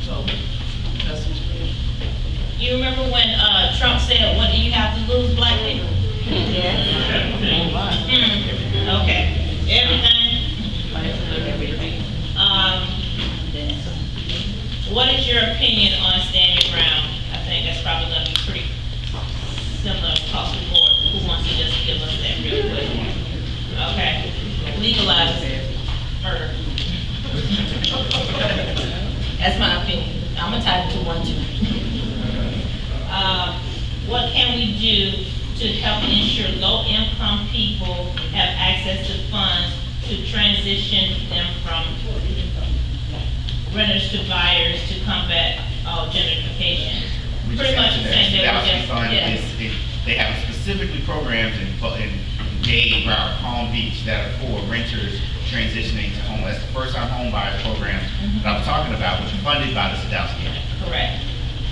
So that's what you mean. You remember when Trump said, "What do you have to lose, black people?" Yes. Okay. Everything. What is your opinion on stand your ground? I think that's probably going to be pretty similar across the board. Who wants to just give us that real quick? Okay. Legalize murder. That's my opinion. I'm gonna type it to 1, 2. What can we do to help ensure low-income people have access to funds to transition them from renters to buyers to combat gentrification? We Pretty much the same thing. They have specifically programs in Dade, Broward, Palm Beach that are for renters transitioning to home. That's the first-time home buyer program that I'm talking about, which is funded by the Sadowski Act. Correct.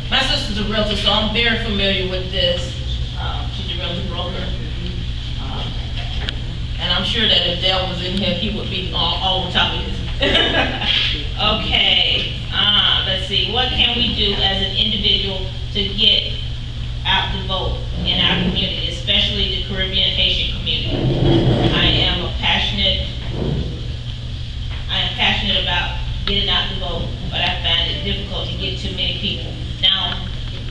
My sister's a realtor, so I'm very familiar with this. She's a realtor broker. And I'm sure that if Dale was in here, he would be all on top of this. Okay, let's see. What can we do as an individual to get out to vote in our community, especially the Caribbean Haitian community? I am passionate about getting out to vote, but I find it difficult to get too many people. Now,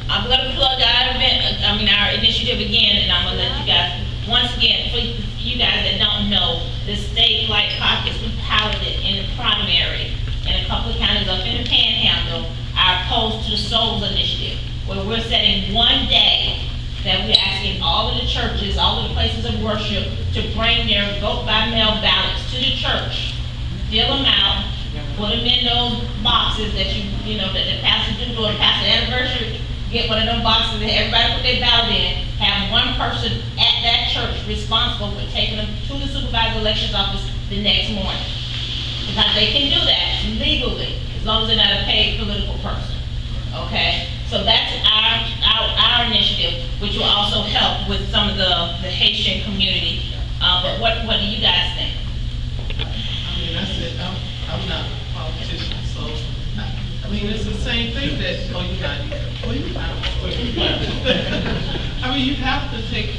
I'm going to plug our initiative again, and I'm going to let you guys, once again, for you guys that don't know, the statewide caucus, we piloted in the primary in a couple of counties up in the Panhandle, our Opposed to the Souls initiative, where we're setting one day that we're asking all of the churches, all of the places of worship to bring their vote by mail ballots to the church, fill them out, put them in those boxes that that the pastor do during pastor anniversary, get one of them boxes and everybody put their ballot in, have one person at that church responsible for taking them to the supervisor elections office the next morning. Because they can do that legally, as long as they're not a paid political person. Okay? So that's our initiative, which will also help with some of the Haitian community. But what do you guys think? That's it. I'm not a politician, so it's the same thing that you have to take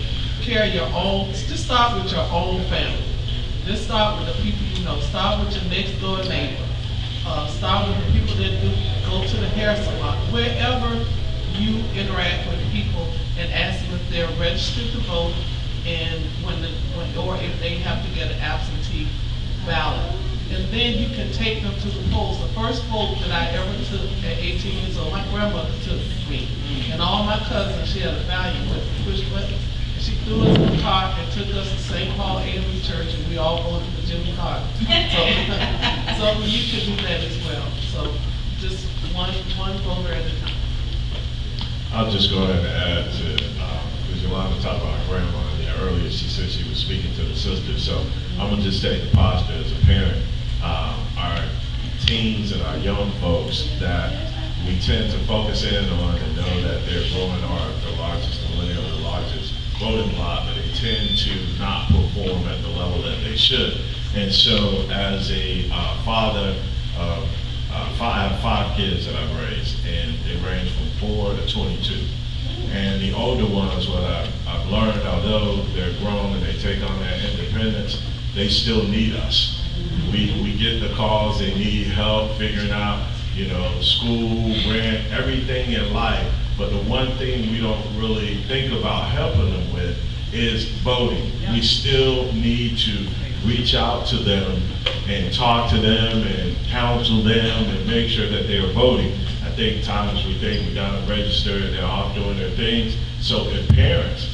care of your own. Just start with your own family. Just start with the people you know. Start with your next door neighbor. Start with the people that go to the hair salon. Wherever you interact with people and ask them if they're registered to vote, and or if they have to get an absentee ballot. And then you can take them to the polls. The first vote that I ever took at 18 years old, my grandmother took me. And all my cousins, she had a value with push buttons. And she threw us in the car and took us to St. Paul AME Church, and we all voted for Jimmy Carter. So you can do that as well. So just one voter at a time. I'll just go ahead and add to, because Yolanda talked about her grandma, and earlier she said she was speaking to the sisters. So I'm going to just take the posture as a parent. Our teens and our young folks that we tend to focus in on and know that they're growing the largest millennial, the largest voting bloc, but they tend to not perform at the level that they should. And so as a father of I have 5 kids that I've raised, and they range from 4 to 22. And the older ones, what I've learned, although they're grown and they take on that independence, they still need us. We get the calls, they need help figuring out, school, rent, everything in life. But the one thing we don't really think about helping them with is voting. We still need to reach out to them and talk to them and counsel them and make sure that they are voting. I think times we think we got them registered and they're off doing their things. So if parents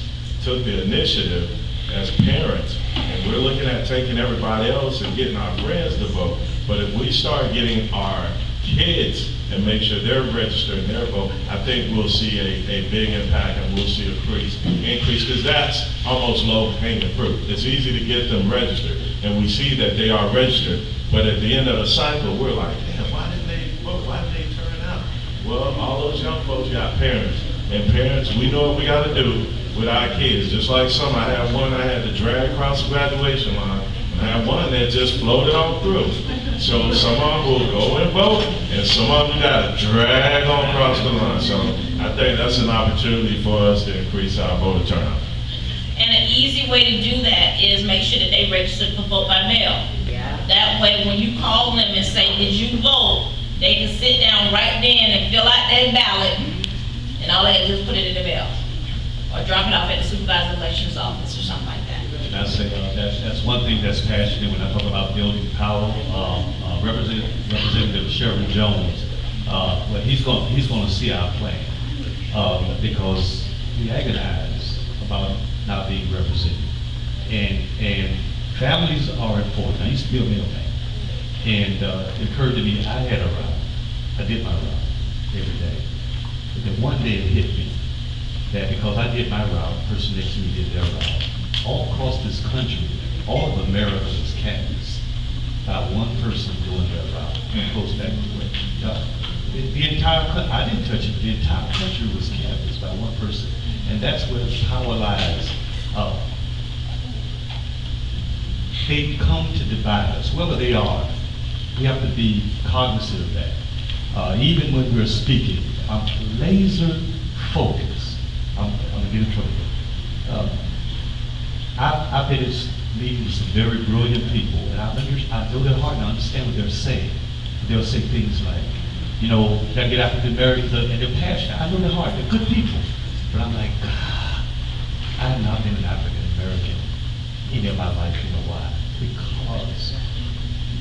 took the initiative as parents, and we're looking at taking everybody else and getting our friends to vote, but if we start getting our kids and make sure they're registered and their vote, I think we'll see a big impact, and we'll see a increase, because that's almost low-hanging fruit. It's easy to get them registered, and we see that they are registered, but at the end of the cycle, we're like, damn, why didn't they vote? Why didn't they turn out? Well, all those young folks got parents, and parents, we know what we got to do with our kids. Just like some, I had one I had to drag across the graduation line, and I had one that just floated on through. So some of them will go and vote, and some of them got to drag on across the line. So I think that's an opportunity for us to increase our voter turnout. And an easy way to do that is make sure that they register for vote by mail. Yeah. That way, when you call them and say, did you vote? They can sit down right then and fill out their ballot, and all they have to do is put it in the mail. Or drop it off at the supervisor elections office or something like that. And I say, that's one thing that's passionate when I talk about building power. Representative Sheriff Jones, well, he's gonna see our plan, because we agonize about not being represented. And families are important. I used to be a middleman. And it occurred to me, I had a route. I did my route every day. But then one day it hit me that because I did my route, the person next to me did their route. All across this country, all of America was canvassed by one person doing their route. It goes back to what the entire country, I didn't touch it, the entire country was canvassed by one person. And that's where power lies. They come to divide us, whoever they are. We have to be cognizant of that. Even when we're speaking, I'm laser focused. I'm gonna get in trouble. I've been in meetings with some very brilliant people, and I know their heart and I understand what they're saying. They'll say things like, you know, gotta get African Americans, and they're passionate. I know their heart, they're good people. But I'm like, God, I have not been an African American any of my life. You know why? Because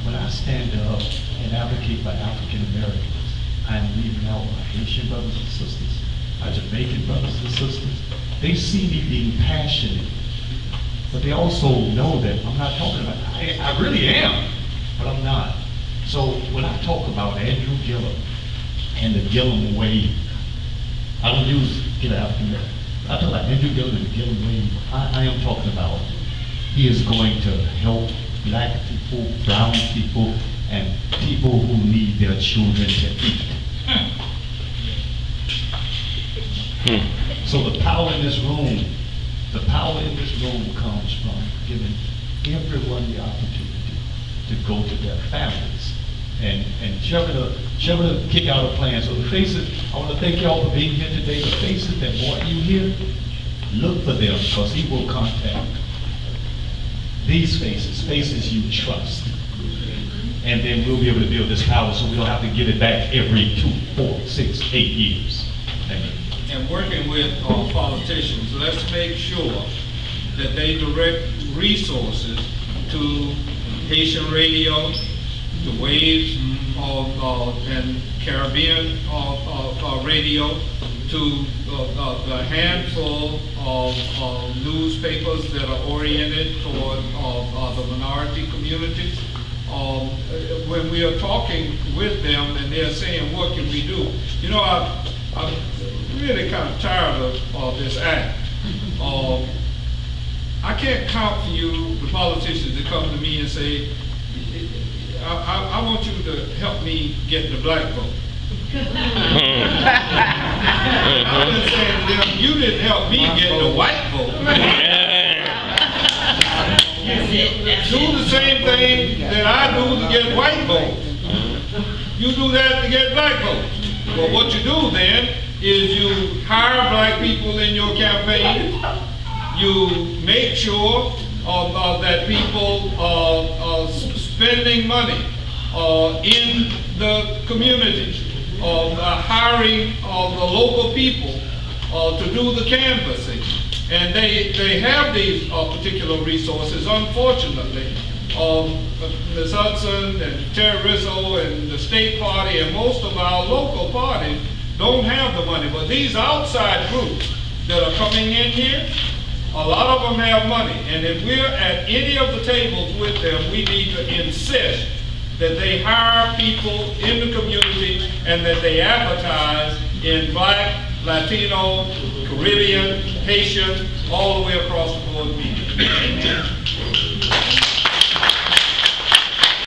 when I stand up and advocate for African Americans, I am leaving out my Haitian brothers and sisters, my Jamaican brothers and sisters. They see me being passionate, but they also know that I'm not talking about, I really am, but I'm not. So when I talk about Andrew Gillum and the Gillum Way, I don't use get African American. I talk about Andrew Gillum and the Gillum Way. I am talking about he is going to help black people, brown people, and people who need their children to eat. So the power in this room comes from giving everyone the opportunity to go to their families. And Sheriff to kick out a plan. So the faces, I want to thank y'all for being here today. The faces that want you here, look for them, because he will contact these faces you trust. And then we'll be able to build this power so we don't have to give it back every 2, 4, 6, 8 years. Thank you. And working with politicians, let's make sure that they direct resources to Haitian radio, the Waves and Caribbean radio, to the handful of newspapers that are oriented toward the minority communities. When we are talking with them and they're saying, what can we do? You know, I'm really kind of tired of this act. I can't count for you, the politicians, that come to me and say, I want you to help me get the black vote. I've been saying to them, you didn't help me get the white vote. Do the same thing that I do to get white votes. You do that to get black votes. Well, what you do then is you hire black people in your campaign. You make sure that people are spending money in the community, hiring the local people to do the canvassing. And they have these particular resources. Unfortunately, Ms. Hudson and Terry Rizzo and the state party and most of our local parties don't have the money. But these outside groups that are coming in here, a lot of them have money. And if we're at any of the tables with them, we need to insist that they hire people in the community and that they advertise in black, Latino, Caribbean, Haitian, all the way across the board media.